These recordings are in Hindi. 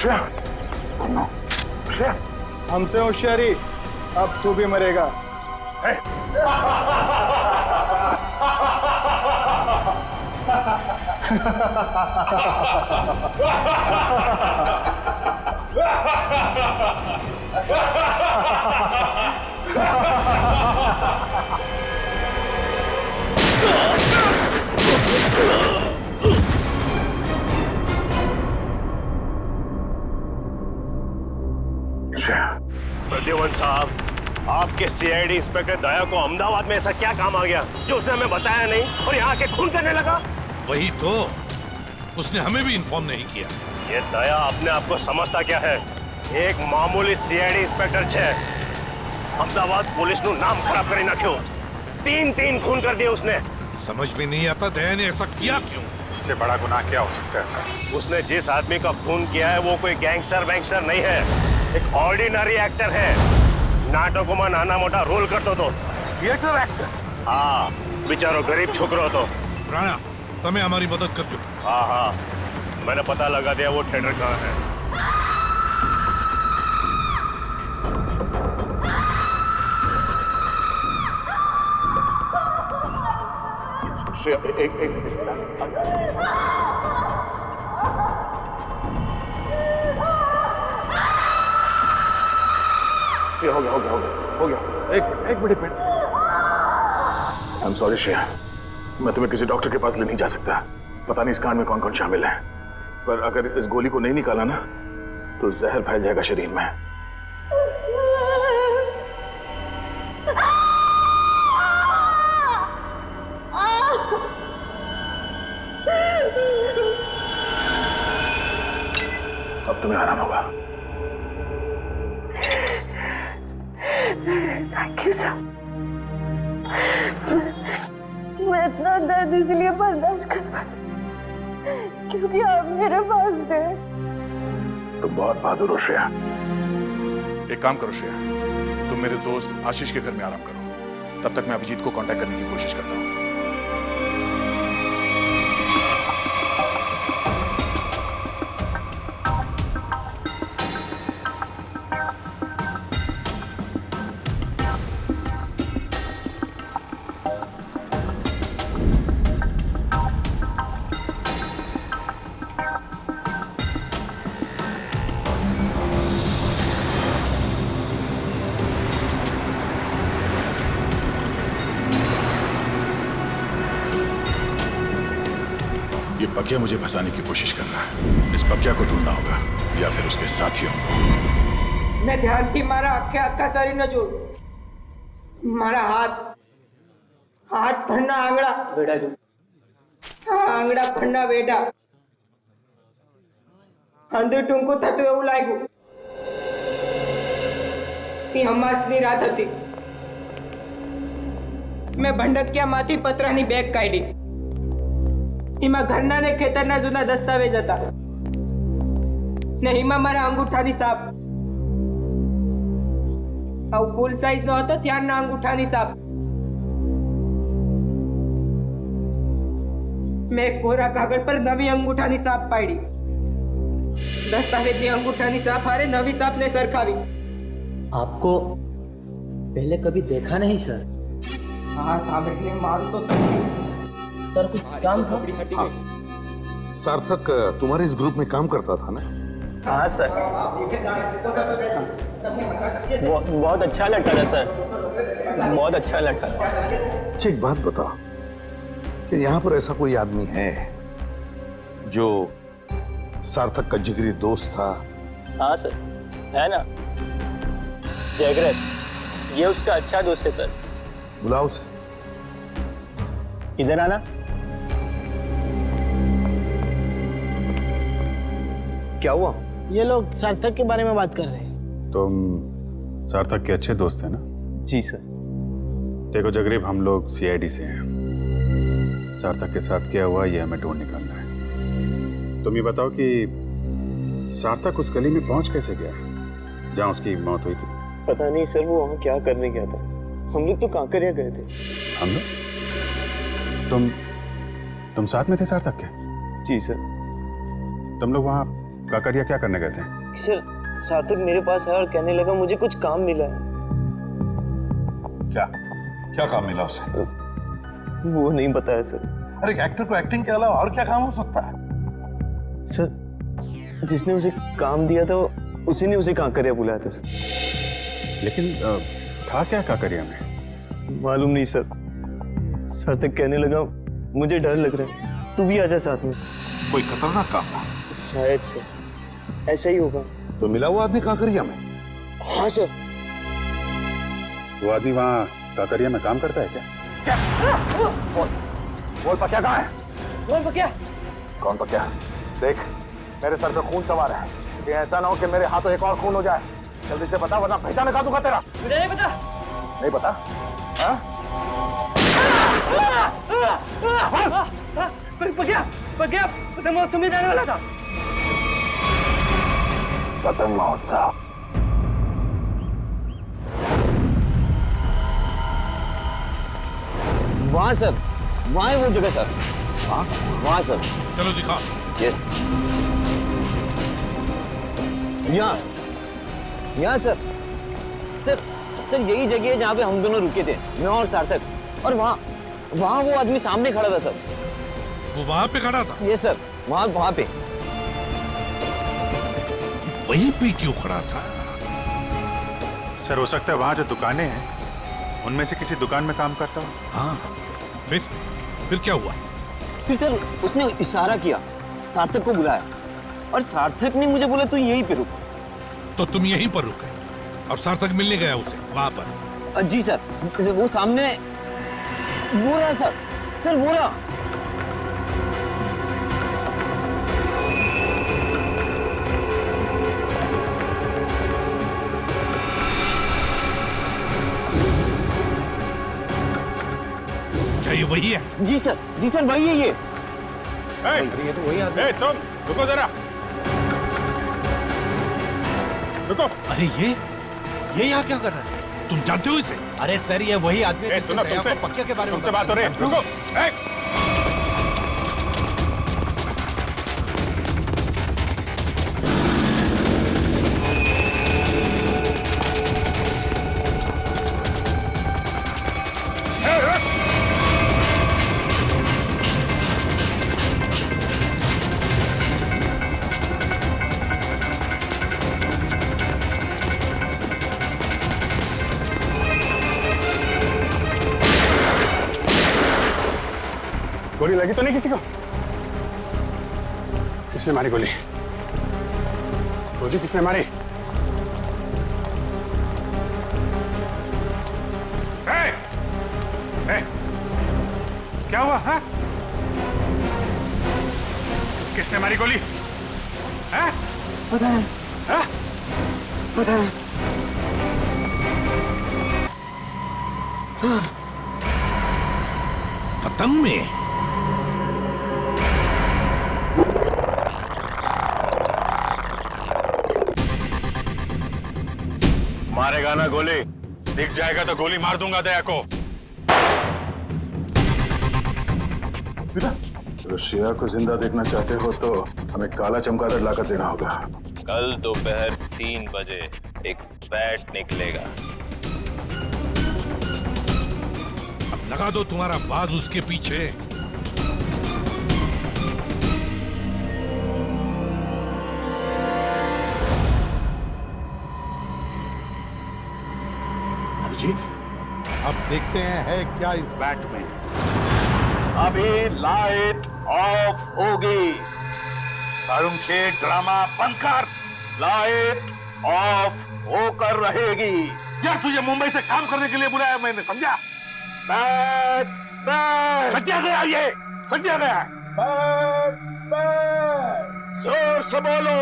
श्रेया, श्रेया, हमसे होशियारी, अब तू भी मरेगा। प्रद्युमन साहब, आपके सीआईडी इंस्पेक्टर दया को अहमदाबाद में ऐसा क्या काम आ गया जो उसने हमें बताया नहीं और यहाँ के खून करने लगा? वही तो, उसने हमें भी इन्फॉर्म नहीं किया। ये दया अपने आप को समझता क्या है? एक मामूली सीआईडी इंस्पेक्टर छे, अहमदाबाद पुलिस नु नाम खराब करी नाख्यो। 3 खून कर दिए उसने। समझ में नहीं आता दया ने ऐसा किया क्यों? इससे बड़ा गुनाह क्या हो सकता है सर? उसने जिस आदमी का खून किया है वो कोई गैंगस्टर वैंगस्टर नहीं है, एक ऑर्डिनरी एक्टर है। नाटकों में नाना मोटा रोल करतो तो। Theatre actor? हाँ, बेचारो गरीब छोकरो तो। राणा, तमें हमारी मदद कर चुके। हाँ, मैंने पता लगा दिया वो थिएटर कहाँ है। हो गया। एक minute. I am sorry Shreya, मैं तुम्हें किसी डॉक्टर के पास ले नहीं जा सकता। पता नहीं इस कांड में कौन कौन शामिल है, पर अगर इस गोली को नहीं निकाला ना तो जहर फैल जाएगा शरीर में। अब तुम्हें आराम होगा। Thank you sir. मैं इतना दर्द इसलिए बर्दाश्त कर पाई क्योंकि आप मेरे पास थे। तुम बहुत बहादुर हो श्रेया। एक काम करो श्रेया, तुम मेरे दोस्त आशीष के घर में आराम करो, तब तक मैं अभिजीत को कांटेक्ट करने की कोशिश करता हूँ। ये पकिया मुझे फंसाने की कोशिश कर रहा है। इस पकिया को ढूंढना होगा या फिर उसके साथियों को। मैं ध्यान थी मारा आखा सारी न जो मारा हाथ फन्ना आंगड़ा बेटा जो आंगड़ा फन्ना बेटा अंदर टूंको था तो એવું લાગ્યું એ હમાસની રાત હતી। મેં ભંડકિયામાંથી પતરાની બેગ કાઢી, એમાં ઘરના ને ખેતરના જૂના દસ્તાવેજ હતા ને એમાં મારા અંગૂઠાની સાપ, આવું ફૂલ સાઈઝનો હતો ત્યારના અંગૂઠાની સાપ। મેં કોરા કાગળ પર નવી અંગૂઠાની સાપ પાડી, દસ્તાવેજની અંગૂઠાની સાપ હારે નવી સાપને સરખાવી। आपको पहले कभी देखा नहीं सर। हाँ सामने मारू तो सर कुछ काम था? हाँ। सार्थक तुम्हारे इस ग्रुप में काम करता था ना? हाँ सर, बहुत अच्छा लड़का था सर, बहुत अच्छा लड़का। अच्छा एक बात बताओ कि यहाँ पर ऐसा कोई आदमी है जो सार्थक का जिगरी दोस्त था? हाँ सर, है ना, जयग्रत, ये उसका अच्छा दोस्त है सर। बुलाओ उसे। इधर आना। क्या हुआ? ये लोग सार्थक के बारे में बात कर रहे हैं। तुम सार्थक के अच्छे दोस्त हैं ना? जी सर। देखो जगरीब, हम लोग सीआईडी से हैं। सार्थक के साथ क्या हुआ ये हमें ढूंढ निकालना है। तुम ये बताओ कि सार्थक उस गली में पहुंच कैसे गया जहां उसकी मौत हुई थी? पता नहीं सर, वो वहाँ क्या करने गया था। हम लोग तो कांकरिया गए थे। हम लोग? तुम साथ में थे सार्थक के? जी सर। तुम लोग वहां काकरिया क्या करने गए थे? सर सार्थक मेरे पास है और कहने लगा मुझे कुछ काम मिला है। क्या क्या काम मिला उसे? वो नहीं बताया सर। अरे एक्टर को एक्टिंग के अलावा और क्या काम हो सकता है? सर जिसने उसे काम दिया था उसी ने उसे काकरिया बुलाया था सर। लेकिन था क्या काकरिया में? मालूम नहीं सर। सार्थक कहने लगा मुझे डर लग रहा है, तू भी आजा साथ में। कोई खतरनाक काम था? शायद से ऐसा ही होगा। तो मिला वो आदमी काकरिया में? हाँ सर। वो आदमी वहाँ काकरिया में काम करता है क्या? बोल पक्या कहाँ है? बोल पक्या। कौन पक्या? देख मेरे सर पे खून सवार है, ये ऐसा ना हो कि मेरे हाथों एक और खून हो जाए। जल्दी से बता वरना पहचान निकाल दूंगा तेरा। मुझे नहीं पता। नहीं पता? हाँ? पक्या पतंग महोत्सव में जाने वाला था। पतंग महोत्सव? वहाँ सर, वहाँ है वो जगह सर। वहाँ सर। चलो दिखा। यस। यहाँ सर। सर सर यही जगह है जहाँ पे हम दोनों रुके थे, मैं और सार्थक। और वहाँ वो आदमी सामने खड़ा था सर। वो वहाँ पे खड़ा था? यस सर, वहाँ पे। वहीं पे क्यों खड़ा था? सर हो सकता है वहाँ जो दुकानें हैं उनमें से किसी दुकान में काम करता हो। हाँ, फिर क्या हुआ? फिर सर उसने इशारा किया, सार्थक को बुलाया और सार्थक ने मुझे बोला तू यहीं पे रुक। तो तुम यहीं पर रुके और सार्थक मिलने गया उसे वहां पर? जी सर, वो सामने वो रहा सर वो रहा। क्या ये वही है? जी सर वही है ये। ये तो वही आदमी। तुम रुको जरा, रुको। अरे ये यहाँ क्या कर रहा है? तुम जानते हो इसे? अरे सर ये वही आदमी है सुनो, तुमसे पक्या के बारे में तुमसे बात हो रही है। रुको। गोली लगी तो नहीं किसी को? किसने मारी गोली? गोली किसने मारी? क्या हुआ? हाँ? किसने मारी गोली? हाँ? पता नहीं। हाँ? पता नहीं। पतंग में? मारेगा ना गोली? दिख जाएगा तो गोली मार दूंगा दया को। रशिया को जिंदा देखना चाहते हो तो हमें काला चमगादड़ लाकर देना होगा। कल दोपहर 3 बजे एक बैट निकलेगा। अब लगा दो तुम्हारा बाज उसके पीछे। अभिजीत, अब देखते हैं है क्या इस बैट में। अभी लाइट ऑफ होगी। सारुंखे ड्रामा बंद कर। लाइट ऑफ होकर रहेगी। यार तुझे मुंबई से काम करने के लिए बुलाया मैंने, समझा? बैट बैट सजा गया, ये सजा गया। बैट बैट जोर से बोलो।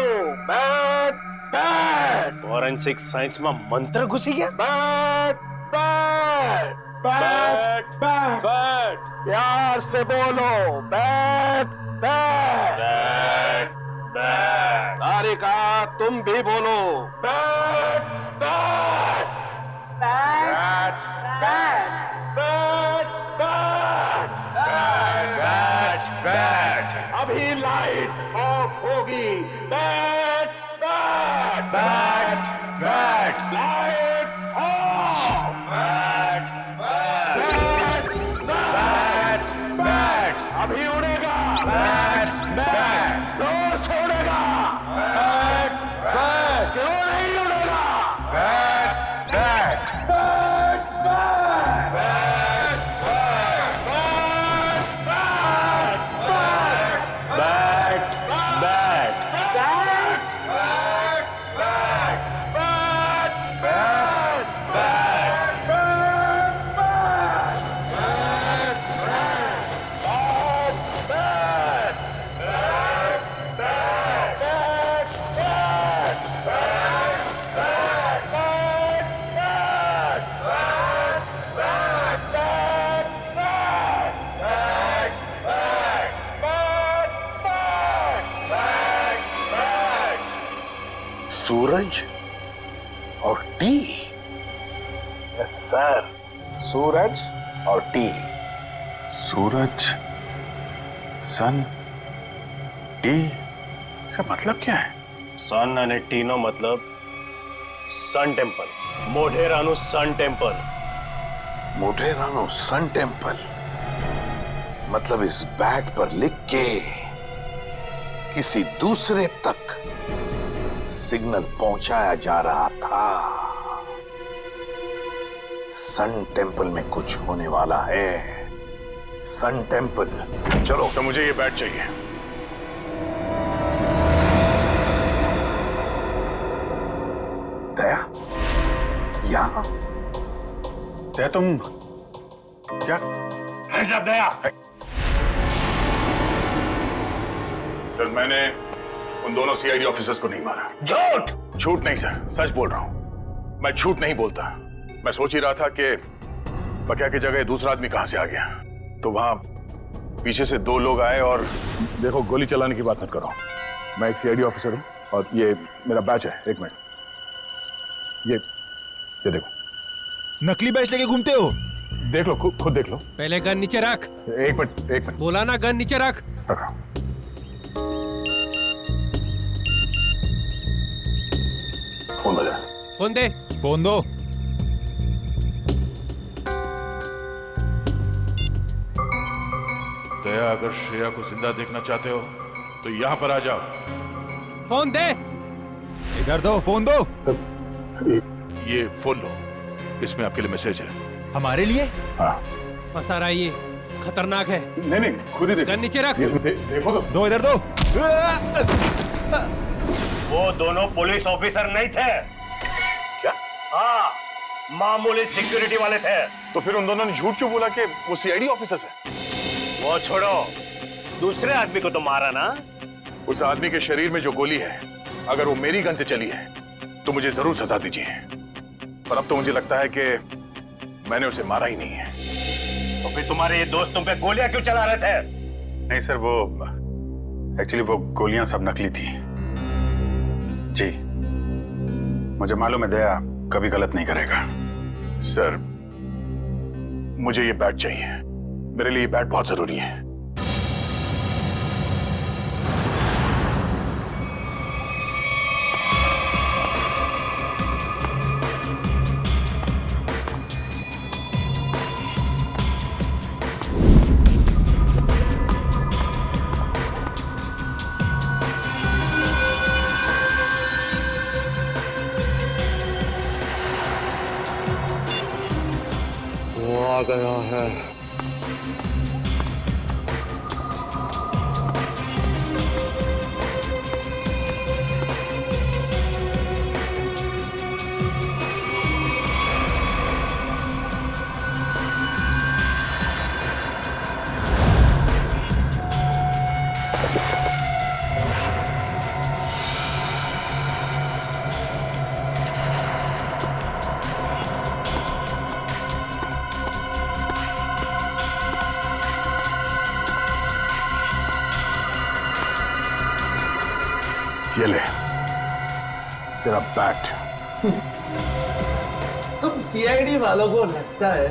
Bat bat. फॉरेंसिक साइंस में मंत्र घुसी गया। Bat bat bat bat bat. प्यार से बोलो। Bat bat bat bat. Tarika तुम भी बोलो। Bat bat bat bat bat bat bat bat. अभी लाइट ऑफ होगी। बैट सूरज और टी। यस सर, सूरज और टी। सूरज, सन, टी, इसका मतलब क्या है? सन अने टी नो मतलब सन टेम्पल, मोढेरानु सन टेम्पल। मोढेरानो सन टेम्पल मतलब इस बैट पर लिख के किसी दूसरे तक सिग्नल पहुंचाया जा रहा था। सन टेम्पल में कुछ होने वाला है। Sun temple. चलो तो मुझे ये बैट चाहिए। दया, यहां दया, तुम क्या? दया, सर मैंने उन दोनों सीआईडी ऑफिसर्स को नहीं मारा। झूठ। झूठ नहीं सर, सच बोल रहा हूं। मैं झूठ नहीं बोलता। मैं सोच ही रहा था कि बकिया की जगह दूसरा आदमी कहां से आ गया, तो वहां पीछे से दो लोग आए और देखो, गोली चलाने की बात मत करो। मैं एक सीआईडी ऑफिसर हूं और ये मेरा बैच है। एक मिनट, ये देखो। नकली बैच लेके घूमते हो? देख लो, खुद देख लो। पहले गन नीचे रख। एक मिनट। बोला ना, गन नीचे रख। रखा। फोन बजा। फोन दे। फोन दो। दया, अगर श्रेया को जिंदा देखना चाहते हो तो यहां पर आ जाओ। फोन दे। इधर दो, फोन दो। ये फोन लो, इसमें आपके लिए मैसेज है। हमारे लिए? हाँ। फंसा रहा है ये, खतरनाक है। नहीं, खुद ही देखो। गन नीचे रख। देखो तो। दो, इधर दो। वो दोनों पुलिस ऑफिसर नहीं थे। क्या? हाँ, मामूली सिक्योरिटी वाले थे। तो फिर उन दोनों ने झूठ क्यों बोला कि वो सीआईडी ऑफिसर्स हैं? वो छोड़ो, दूसरे आदमी को तो मारा ना। उस आदमी के शरीर में जो गोली है, अगर वो मेरी गन से चली है तो मुझे जरूर सजा दीजिए। पर अब तो मुझे लगता है कि मैंने उसे मारा ही नहीं है। तो फिर तुम्हारे ये दोस्त तुम पे गोलियां क्यों चला रहे थे? नहीं सर, वो एक्चुअली वो गोलियां सब नकली थी जी। मुझे मालूम है दया कभी गलत नहीं करेगा। सर, मुझे ये बैट चाहिए। मेरे लिए ये बैट बहुत जरूरी है। वो आ गया है। ये ले तेरा बैट। तुम सीआईडी वालों को लगता है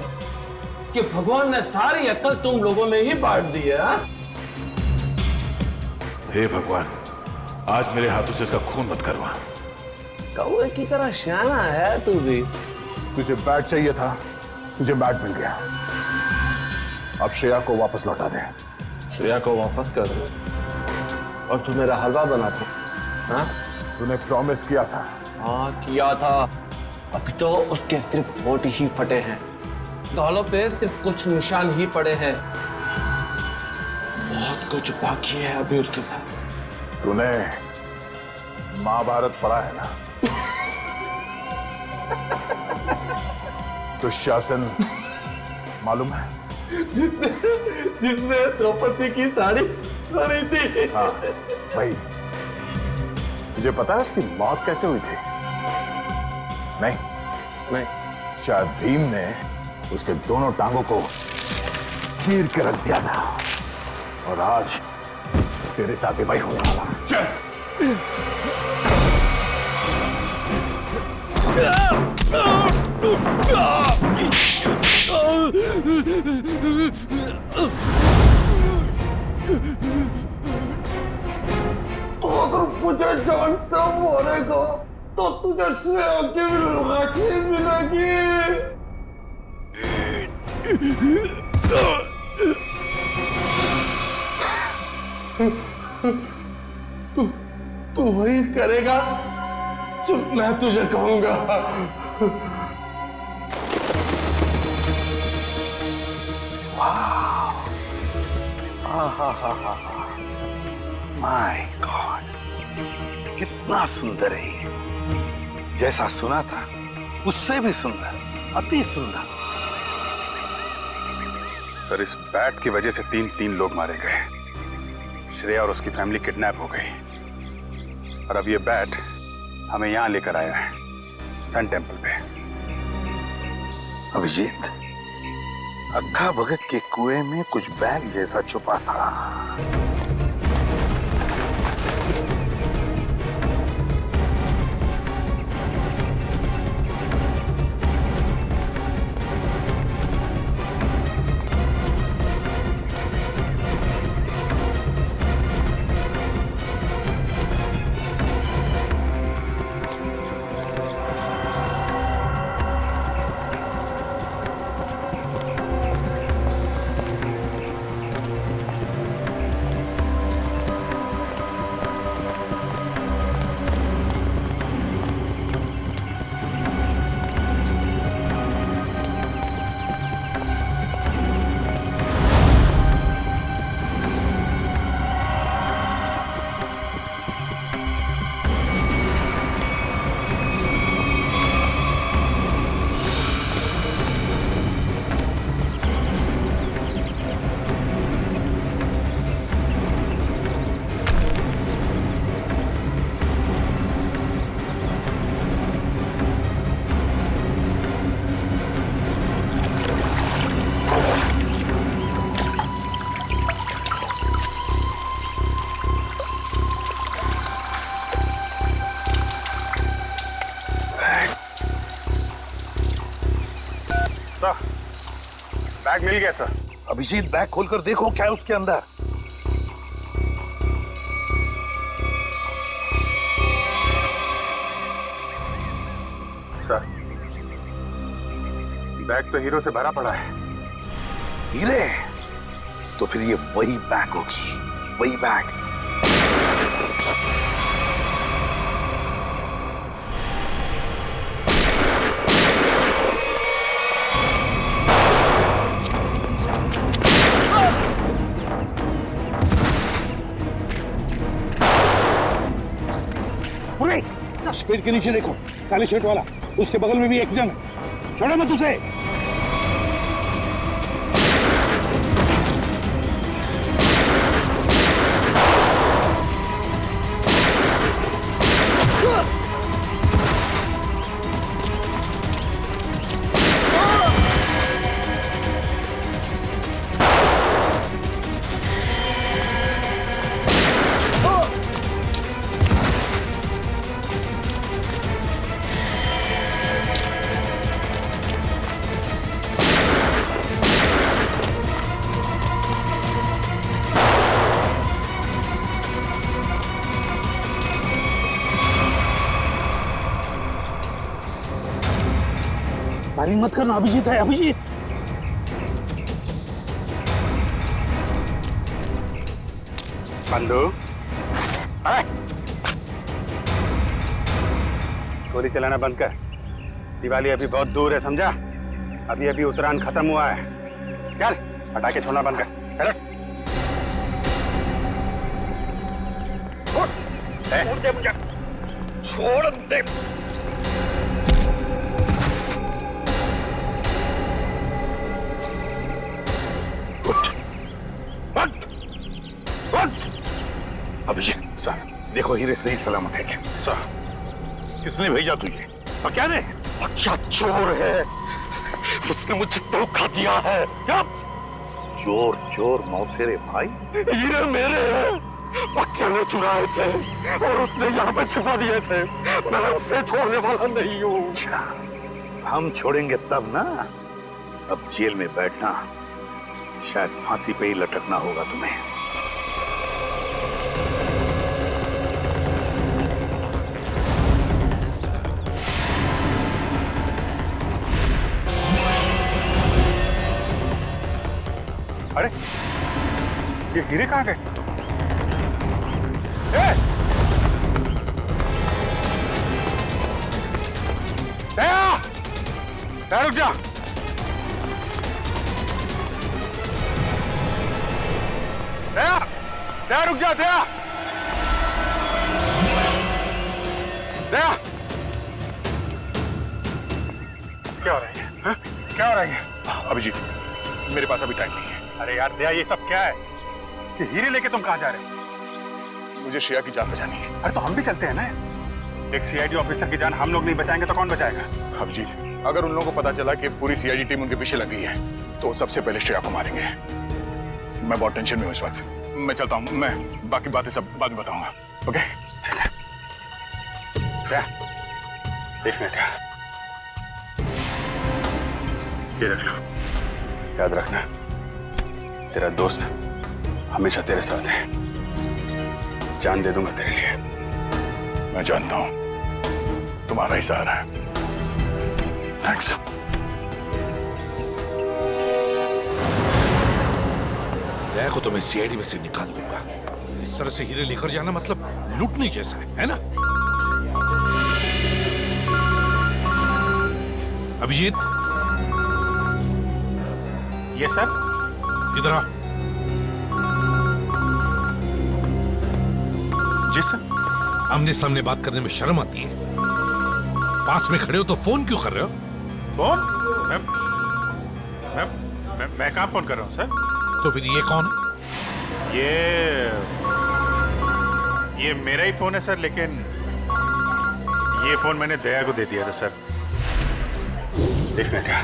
कि भगवान ने सारी अक्ल तुम लोगों में ही बांट दी है? हे भगवान, आज मेरे हाथों से इसका खून मत करवा। कौवे की तरह शाना है तू भी। तुझे बैट चाहिए था, तुझे बैट मिल गया। अब श्रेया को वापस लौटा दे। श्रेया को वापस कर दो और तू मेरा हलवा बना दे। हाँ? तूने प्रॉमिस किया था। हाँ किया था। अब तो उसके सिर्फ होठ ही फटे हैं, गालों पे सिर्फ कुछ निशान ही पड़े हैं। बहुत कुछ बाकी है अभी उसके साथ। तूने महाभारत पढ़ा है ना? दुशासन मालूम है? जिसने द्रौपदी की साड़ी पहनी थी। हाँ भाई, तुझे पता है उसकी मौत कैसे हुई थी? नहीं, शायद भीम ने उसके दोनों टांगों को चीर के रख दिया था और आज तेरे साथ ही भाई होने वाला। चल। तो अगर मुझे जान से मारेगा तो तुझे श्रेया की लाठी मिलेगी। तू वही करेगा जो मैं तुझे कहूंगा। माय गॉड, कितना सुंदर है ये। जैसा सुना था उससे भी सुंदर, अति सुंदर। सर, इस बैट की वजह से तीन लोग मारे गए। श्रेया और उसकी फैमिली किडनैप हो गई और अब ये बैट हमें यहां लेकर आया है, सन टेम्पल पे। अभिजीत, अक्खा भगत के कुएं में कुछ बैग जैसा छुपा था। बैग मिल गया सर। अभिजीत, बैग खोलकर देखो क्या है उसके अंदर। सर, बैग तो हीरो से भरा पड़ा है। हीरे? तो फिर ये वही बैग होगी, वही बैग। इस पेड़ के नीचे देखो, काले शर्ट वाला, उसके बगल में भी एक जन है। छोड़ो मत उसे। फायरिंग मत करना, अभिजीत है, अभिजीत। बंदू, गोली चलाना बंद कर। दिवाली अभी बहुत दूर है, समझा? अभी अभी उत्तरायण खत्म हुआ है। चल, पटाखे छोड़ना बंद कर। चलो। छोड़ दे मुझे, छोड़ दे। अभिजीत सर, देखो हीरे सही सलामत है क्या? सर, किसने भेजा तुझे? और क्या ने? अच्छा चोर है, उसने मुझे धोखा दिया है। क्या? चोर चोर मौसेरे भाई? हीरे मेरे हैं, पक्के ने चुराए थे और उसने यहाँ पे छिपा दिए थे। मैं उसे छोड़ने वाला नहीं हूँ। अच्छा, हम छोड़ेंगे तब ना। अब जेल में बैठना, शायद फांसी पे ही लटकना होगा तुम्हें। अरे ये हीरे कहाँ गए? दया! दया रुक जा! दया! दया रुक जा! दया! दया! क्या हो रहा है? हाँ? क्या हो रहा है? अभिजीत, मेरे पास अभी टाइम नहीं है। अरे यार दया, ये सब क्या है? ये हीरे लेके तुम कहाँ जा रहे हो? मुझे श्रेया की जान बचानी है। अरे तो हम भी चलते हैं ना। एक सीआईडी ऑफिसर की जान हम लोग नहीं बचाएंगे तो कौन बचाएगा? अभिजीत, अगर उन लोगों को पता चला कि पूरी सीआईडी टीम उनके पीछे लग गई है तो सबसे पहले श्रेया को मारेंगे। मैं बहुत टेंशन में हूँ इस वक्त। मैं चलता हूँ, मैं बाकी बातें सब बाद में बताऊंगा। ओके? क्या? देख मैं क्या, ये रख लो, याद रखना तेरा दोस्त हमेशा तेरे साथ है। जान दे दूंगा तेरे लिए। मैं जानता हूं तुम्हारा ही सहारा है। थैंक्स। दया को तो मैं सीआईडी में से निकाल दूंगा। इस तरह से हीरे लेकर जाना मतलब लूटने जैसा है ना? अभिजीत, ये सर इधर आ। जी सर। आमने सामने बात करने में शर्म आती है? पास में खड़े हो तो फोन क्यों कर रहे हो? फोन? मैं कहाँ फोन कर रहा हूँ सर? तो फिर ये कौन है? ये मेरा ही फोन है सर, लेकिन ये फोन मैंने दया को दे दिया था सर। देखने का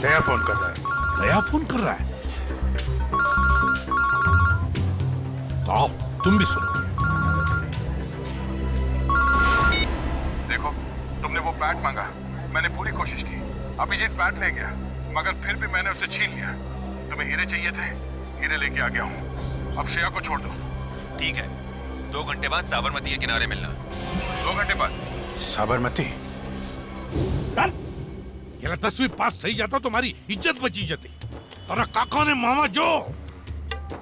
दया फोन कर रहा है। दया फोन कर रहा है? तो आओ तुम भी सुनो। देखो, तुमने वो बैट मांगा, मैंने पूरी कोशिश की। अभिजीत बैट ले गया, मगर फिर भी मैंने उसे छीन लिया। तुम्हें हीरे चाहिए थे, हीरे लेके आ गया हूँ। अब श्रेया को छोड़ दो। ठीक है, 2 घंटे बाद साबरमती के किनारे मिलना। 2 घंटे बाद? साबरमती? ये 10वीं पास થઈ जाता तुम्हारी इज्जत बची जती। तारा काका ने मामा जो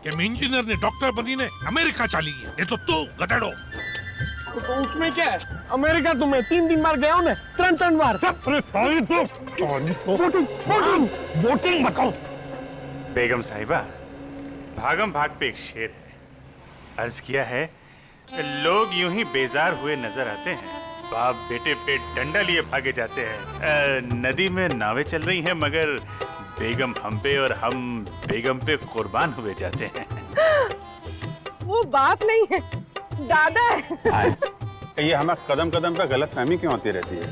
કે इंजीनियर ने डॉक्टर बनीने अमेरिका चाली गया, ये तो तू गधेड़ो। तो उसमें क्या है? अमेरिका तो मैं 3 बार गया हूँ ना, 3 बार। अरे ताई तो वोटिंग बताओ। बेगम साहिबा, भागम भाग पे एक शेर है। अर्ज किया है, लोग यूं ही बेजार हुए नजर आते हैं, बाप बेटे पे डंडा लिए भागे जाते हैं। नदी में नावें चल रही हैं, मगर बेगम हम पे और हम बेगम पे कुर्बान हुए जाते हैं। वो बाप नहीं है, दादा है। ये हमें कदम कदम पे गलतफहमी क्यों होती रहती है?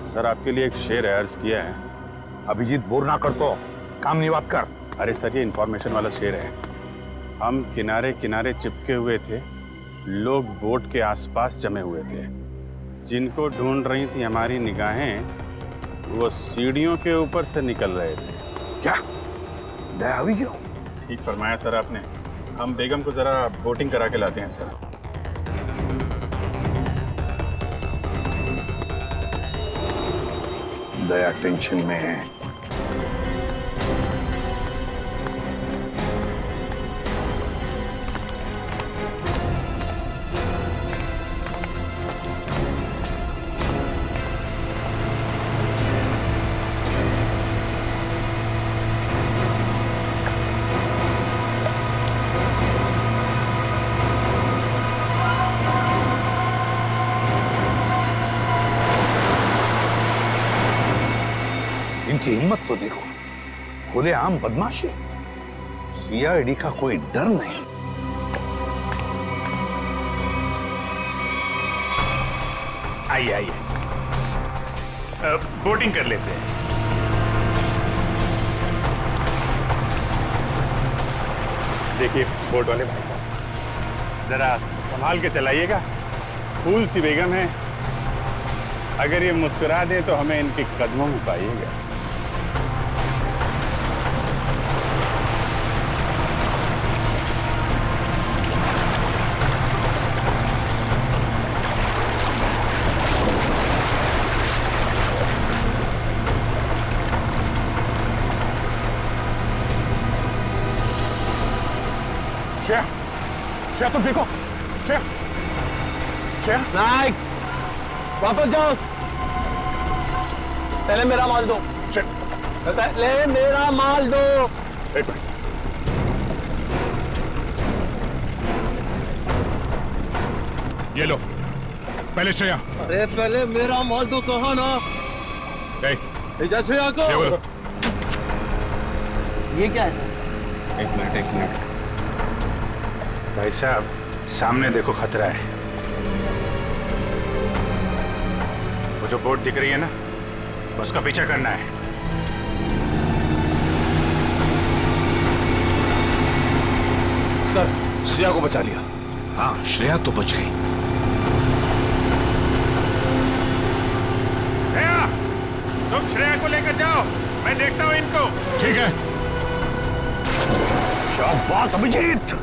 सर, आपके लिए एक शेर है, अर्ज किया है। अभिजीत बोर ना कर तो काम नहीं बात कर। अरे सर, ये इंफॉर्मेशन वाला शेर है। हम किनारे किनारे चिपके हुए थे, लोग बोट के आसपास जमे हुए थे। जिनको ढूंढ रही थी हमारी निगाहें, वो सीढ़ियों के ऊपर से निकल रहे थे। क्या दया अभी क्यों? ठीक फरमाया सर आपने। हम बेगम को जरा बोटिंग करा के लाते हैं सर। दया टेंशन में है। इनकी हिम्मत तो देखो, खुलेआम बदमाशी। सीआईडी का कोई डर नहीं। आइए आइए, बोटिंग कर लेते हैं। देखिए बोट वाले भाई साहब, जरा संभाल के चलाइएगा। फूल सी बेगम है, अगर ये मुस्कुरा दे तो हमें इनके कदमों में पाइएगा। श्रेया, श्रेया तुम देखो, श्रेया, श्रेया। नाइक, वापस जाओ। पहले मेरा माल दो। पहले मेरा माल दो। एक मिनट। ये लो, पहले श्रेया। अरे पहले मेरा माल दो, कहा ना। जैसे ये क्या है सर? एक मिनट। भाई साहब, सामने देखो, खतरा है। वो जो बोट दिख रही है ना, उसका पीछा करना है। सर, श्रेया को बचा लिया। हाँ, श्रेया तो बच गई। श्रेया, तुम श्रेया को लेकर जाओ, मैं देखता हूँ इनको। ठीक है। शाबाश अभिजीत,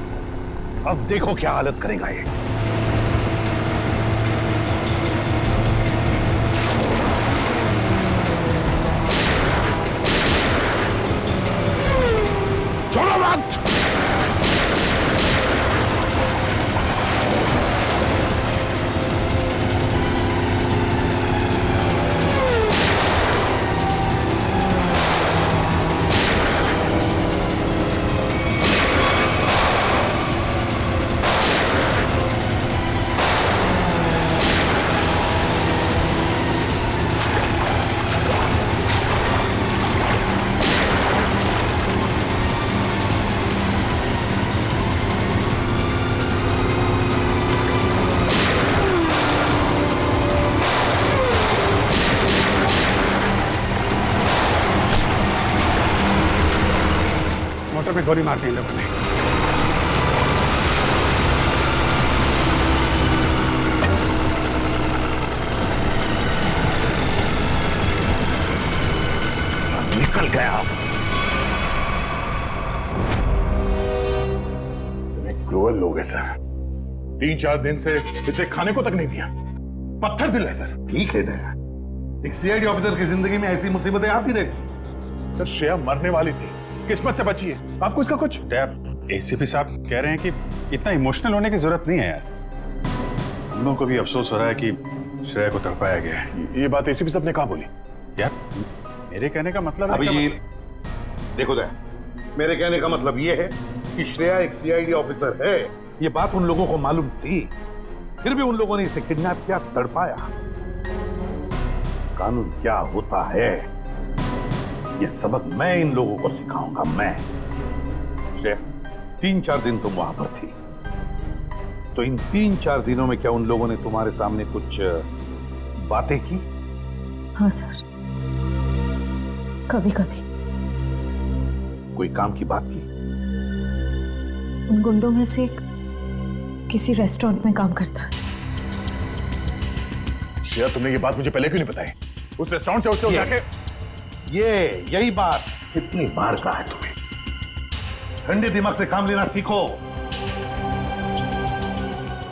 अब देखो क्या हालत करेगा ये। छोड़ो मत। मोटर में गोली मार दी इन लोगों ने। निकल गया। क्रूअल लोग हैं सर। 3-4 दिन से इसे खाने को तक नहीं दिया। पत्थर दिल है सर। ठीक है ना, एक सीआईडी ऑफिसर की जिंदगी में ऐसी मुसीबतें आती रहती। सर श्रेया मरने वाली थी, किस्मत से बची है। आपको इसका कुछ? एसीपी साहब कह रहे हैं कि इतना इमोशनल होने की जरूरत नहीं है यार। हम लोगों को भी अफसोस हो रहा है कि श्रेया को तड़पाया गया है। ये बात एसीपी साहब ने कहा बोली? यार मेरे कहने का मतलब अभिजीत, देखो दया, मेरे कहने का मतलब ये है कि श्रेया एक सीआईडी ऑफिसर है। ये बात उन लोगों को मालूम थी, फिर भी उन लोगों ने इसे किडनैप किया, तड़पाया। कानून क्या होता है, ये सबक मैं इन लोगों को सिखाऊंगा। मैं श्रेया, 3-4 दिन तुम वहां पर थी, तो इन 3-4 दिनों में क्या उन लोगों ने तुम्हारे सामने कुछ बातें की? हाँ सर, कभी कभी। कोई काम की बात की? उन गुंडों में से एक किसी रेस्टोरेंट में काम करता है। श्रेया, तुमने ये बात मुझे पहले क्यों नहीं बताई? उस रेस्टोरेंट से उससे जाके यही बात कितनी बार कहा है तुम्हें? ठंडे दिमाग से काम लेना सीखो।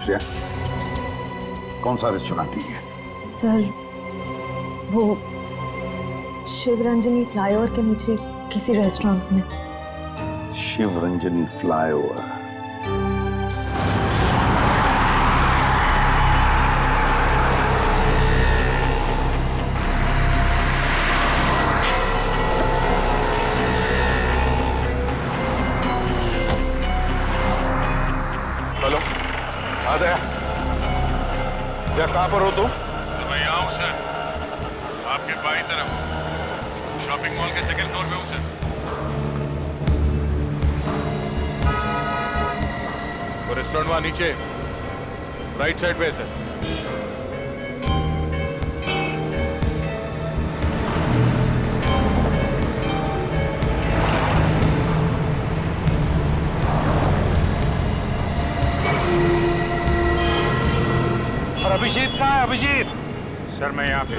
श्रेया, कौन सा रेस्टोरेंट है? सर, वो शिवरंजनी फ्लाईओवर के नीचे किसी रेस्टोरेंट में। शिवरंजनी फ्लाईओवर? हेलो, आ गया। क्या कहां पर हो तुम? सर मैं यहाँ हूँ सर, आपके बाईं तरफ शॉपिंग मॉल के 2nd फ्लोर पे हूँ सर। वो रेस्टोरेंट वहाँ नीचे राइट साइड पे है सर। अभिजीत कहाँ है? अभिजीत सर मैं यहाँ पे।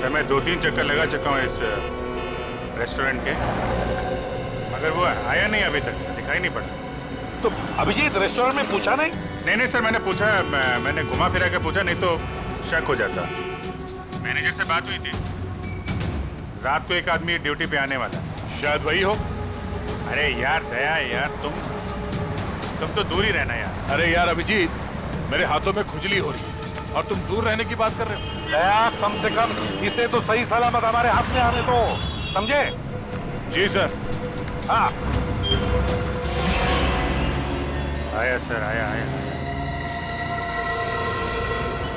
सर मैं 2-3 चक्कर लगा चुका हूँ इस रेस्टोरेंट के, मगर वो आया नहीं अभी तक, सर दिखाई नहीं पड़ा। तो अभिजीत रेस्टोरेंट में पूछा नहीं? नहीं सर, मैंने पूछा, मैंने घुमा फिरा के पूछा, नहीं तो शक हो जाता। मैनेजर से बात हुई थी, रात को एक आदमी ड्यूटी पे आने वाला, शायद वही हो। अरे यार दया यार, तुम तो दूर ही रहना यार। अरे यार अभिजीत, मेरे हाथों में खुजली हो रही है और तुम दूर रहने की बात कर रहे हो। दया, कम से कम इसे तो सही सलामत हमारे हाथ में आने दो, समझे? जी सर। हाँ आया सर, आया।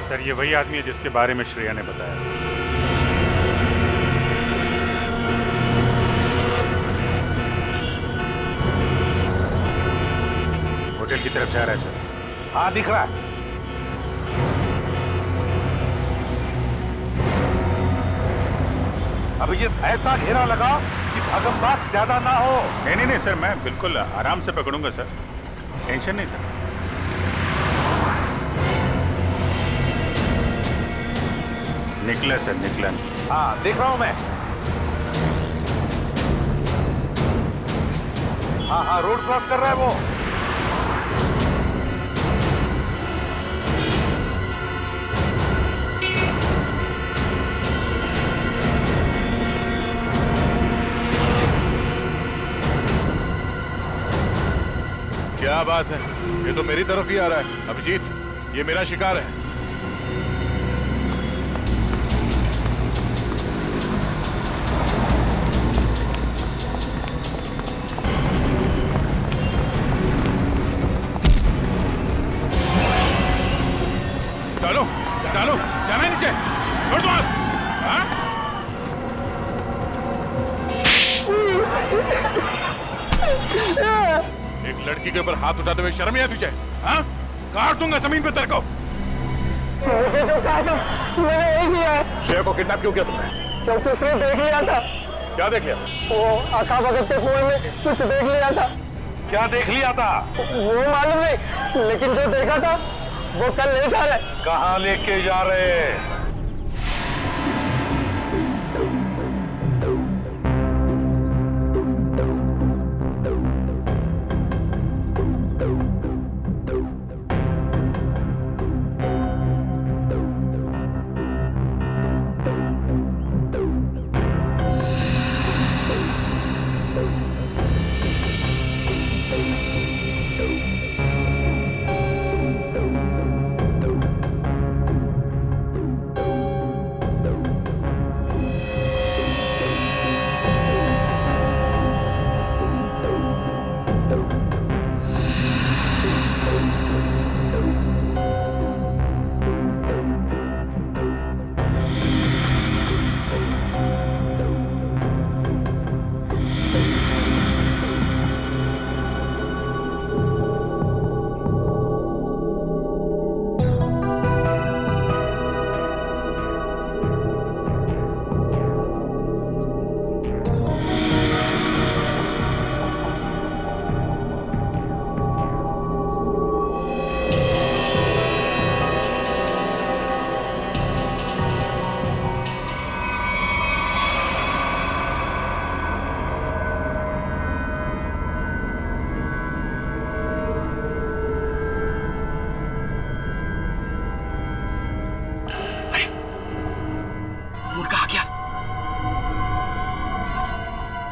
सर ये वही आदमी है जिसके बारे में श्रेया ने बताया। होटल की तरफ जा रहा है सर। हाँ दिख रहा है। अभिजीत ऐसा घेरा लगा कि भागम-भाग ज्यादा ना हो। नहीं सर, मैं बिल्कुल आराम से पकड़ूंगा सर, टेंशन नहीं सर। निकला सर, निकला। हाँ देख रहा हूं मैं। हाँ रोड क्रॉस कर रहा है वो। क्या बात है, ये तो मेरी तरफ ही आ रहा है। अभिजीत, ये मेरा शिकार है। डालो, जाना है नीचे, छोड़ दो हाथ। हाँ? एक लड़की के ऊपर हाथ उठाते हुए शर्म नहीं आती तुझे? हाँ? काट दूंगा जमीन पे तेरे को। मुझे जो कहा था मैंने वही किया है। श्रेया को किडनैप क्यों किया तुमने? क्योंकि उसने देख लिया था। क्या देख लिया? वो आका भगत के कुएं में कुछ देख लिया था। क्या देख लिया था? वो मालूम नहीं, लेकिन जो देखा था वो कल ले जा रहे। कहाँ लेके जा रहे?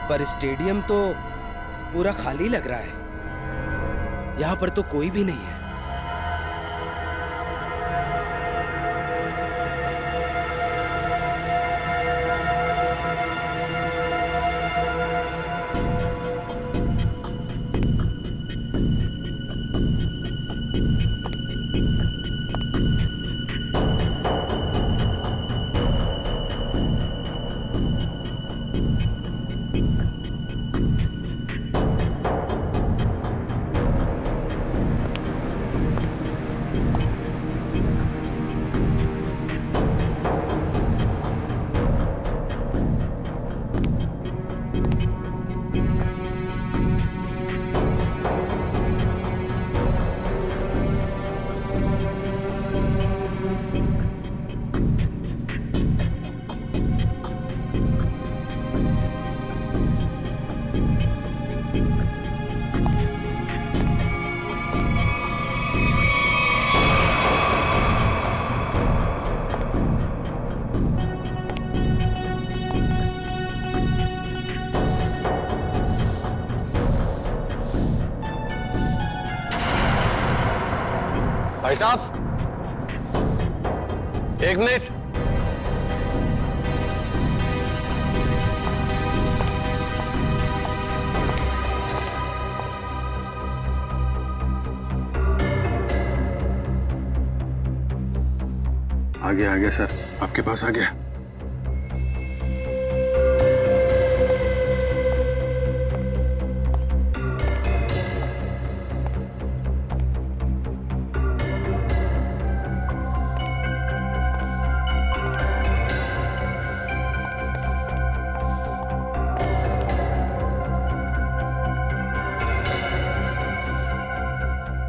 पर स्टेडियम तो पूरा खाली लग रहा है। यहाँ पर तो कोई भी नहीं है। भाई साहब, एक मिनट। आ गया सर, आपके पास आ गया।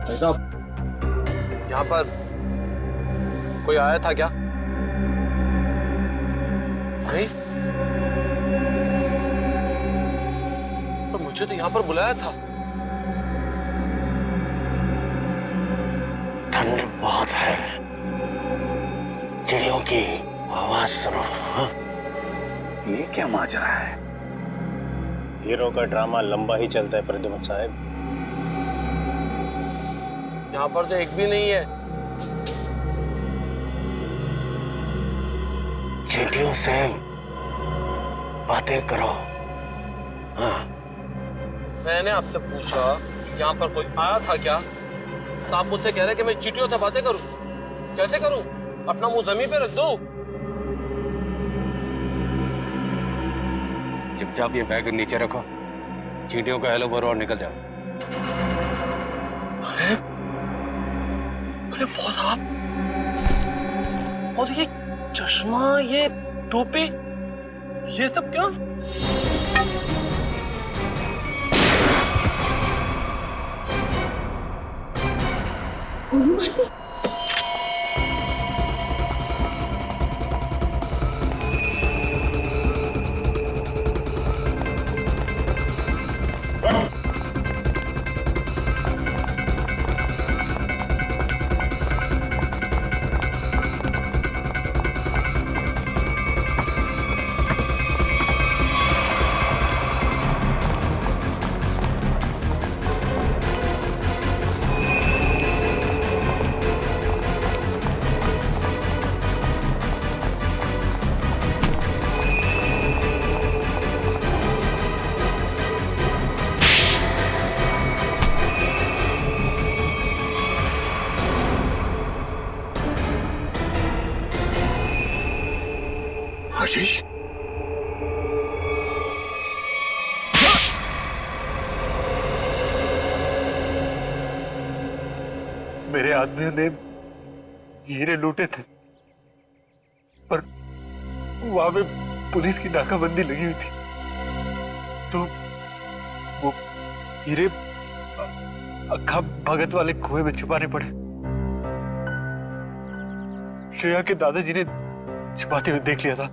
भाई साहब, यहाँ पर कोई आया था क्या? नहीं, पर मुझे तो यहाँ पर बुलाया था। ठंड बहुत है, चिड़ियों की आवाज सुनो। ये क्या माजरा है? हीरो का ड्रामा लंबा ही चलता है प्रद्युमन साहब। यहाँ पर तो एक भी नहीं है। चींटियों से बातें करो। हाँ। मैंने आपसे पूछा यहाँ पर कोई आया था क्या, तो आप मुझसे कह रहे कि मैं चींटियों से बातें करूं। कैसे करूं? अपना मुंह जमीन पे रख दो। चुपचाप ये बैग नीचे रखो, चींटियों का हेलो बोलो और निकल जाओ। अरे अरे बहुत आप, और ये चश्मा, ये टोपी, ये सब क्या? आशीष, मेरे आदमियों ने हीरे लूटे थे, पर वहां पे पुलिस की नाकाबंदी लगी हुई थी, तो वो हीरे अक्खा भगत वाले कुएं में छुपाने पड़े। श्रेया के दादाजी ने छुपाते हुए देख लिया था।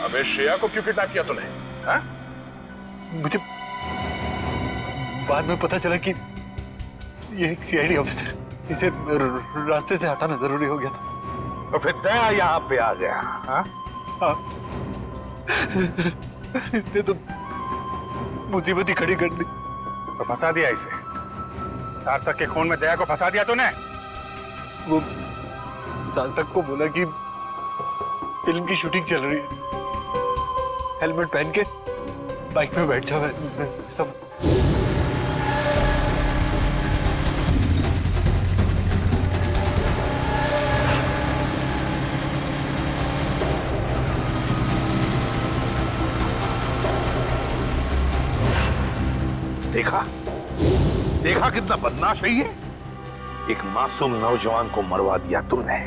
अबे श्रेया को क्यों किडनैप किया तूने? हाँ? मुझे बाद में पता चला कि ये एक सीआईडी ऑफिसर, इसे रास्ते से हटाना जरूरी हो गया था। तो फिर दया यहाँ पे आ गया। हाँ? हाँ। इसने तो मुसीबत ही खड़ी कर दी। तो फंसा दिया इसे। सार्थक के खून में दया को फंसा दिया तूने। वो सार्थक को बोला कि फिल्म की शूटिंग चल रही है, हेलमेट पहन के बाइक में बैठ जाओ। सब देखा देखा कितना बदमाश है ये। एक मासूम नौजवान को मरवा दिया तुमने।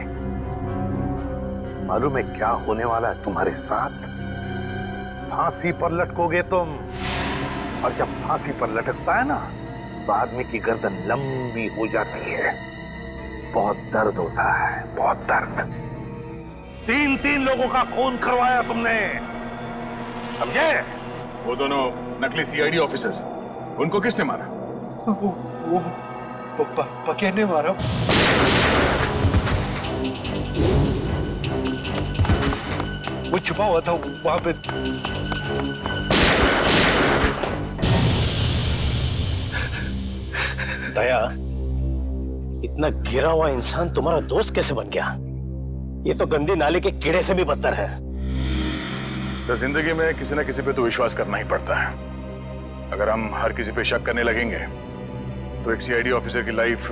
मालूम है क्या होने वाला है तुम्हारे साथ? फांसी पर लटकोगे तुम, और जब फांसी पर लटकता है ना तो आदमी की गर्दन लंबी हो जाती है। बहुत दर्द होता है, बहुत दर्द। 3-3 लोगों का खून करवाया तुमने, समझे? वो दोनों नकली सीआईडी ऑफिसर्स, उनको किसने मारा? वो पकिया ने मारा। वो छुपा हुआ था वहां पे। दया, इतना गिरा हुआ इंसान तुम्हारा दोस्त कैसे बन गया? ये तो गंदी नाले के कीड़े से भी बदतर है। तो जिंदगी में किसी न किसी पे तो विश्वास करना ही पड़ता है। अगर हम हर किसी पे शक करने लगेंगे तो एक सीआईडी ऑफिसर की लाइफ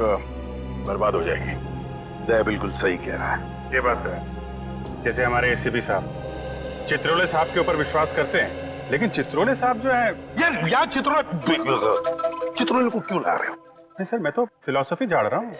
बर्बाद हो जाएगी। दया बिल्कुल सही कह रहा है। ये बात है। जैसे हमारे एसीपी साहब चित्रोले साहब के ऊपर विश्वास करते हैं, लेकिन चित्रोले साहब जो है यार चित्रोले को क्यों ला रहे हो? नहीं सर, मैं तो फिलॉसफी झाड़ रहा हूँ।